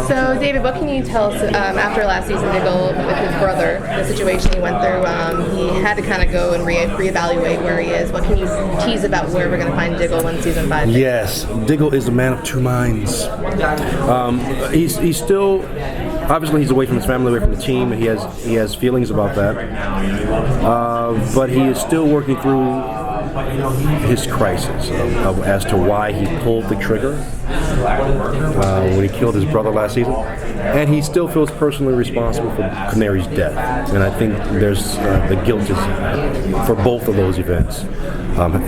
So, David, what can you tell us after last season, Diggle, with his brother, the situation he went through? He had to kind of go and reevaluate where he is. What can you tease about where we're going to find Diggle when season 5? Yes, Diggle is a man of two minds. He's still, obviously, he's away from his family, away from the team, and he has feelings about that. But he is still working through his crisis as to why he pulled the trigger when he killed his brother last season, and he still feels personally responsible for Canary's death. And I think there's the guilt is for both of those events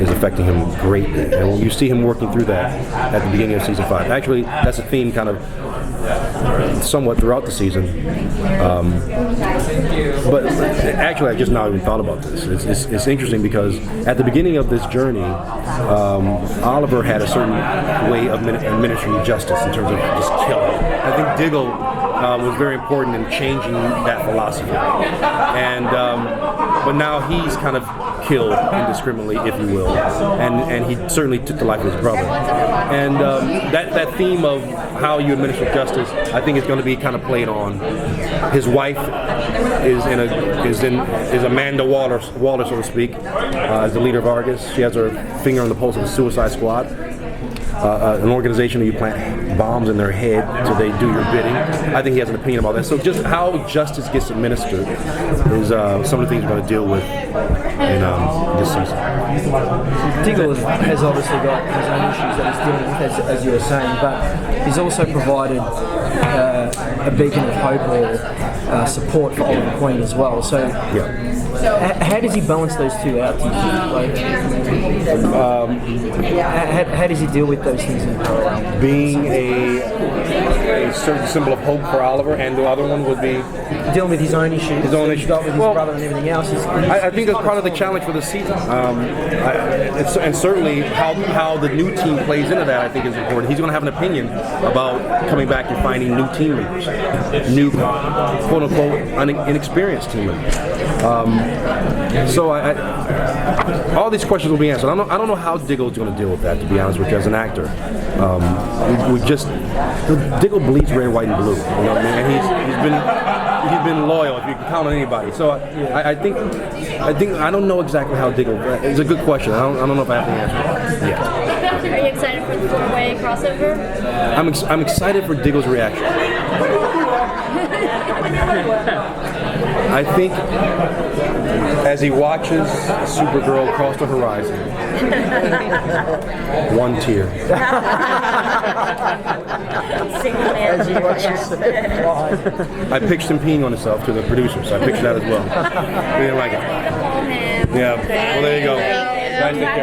is affecting him greatly. And you see him working through that at the beginning of season 5. Actually, that's a theme kind of somewhat throughout the season. But actually, I just now even thought about this. It's interesting because at the beginning of this journey, Oliver had a certain way of administering justice in terms of just killing. I think Diggle was very important in changing that philosophy. And but now he's kind of killed indiscriminately, if you will, and he certainly took the life of his brother. And that theme of how you administer justice, I think, is going to be kind of played on. His wife is Amanda Waller, so to speak, as the leader of Argus. She has her finger on the pulse of the Suicide Squad, an organization that you plant bombs in their head so they do your bidding. I think he has an opinion about that. So just how justice gets administered is some of the things we're going to deal with in this season. Diggle has obviously got his own issues that he's dealing with, as you were saying, but he's also provided a beacon of hope or support for Oliver Queen as well. So, how does he balance those two out? How does he deal with those things in parallel? Being a certain symbol of hope for Oliver, and the other one would be dealing with his own issues. His own issues. He's got with his brother and everything else. I think that's part of the challenge for the season, and certainly how the new team plays into that, I think, is important. He's going to have an opinion about coming back and finding new team members, new quote unquote inexperienced team members. So all these questions will be answered. I don't know how Diggle's going to deal with that, to be honest with you, as an actor. Diggle bleeds red, white, and blue. You know what I mean? And he's been loyal, if you can count on anybody. So I think I don't know exactly how Diggle. It's a good question. I don't know if I have the answer yet. Are you excited for the four-way crossover? I'm excited for Diggle's reaction. I think as he watches Supergirl cross the horizon, one tear. As he watches I pitched him peeing on himself to the producers. I pitched that as well. They didn't like it. Yeah. Well, there you go.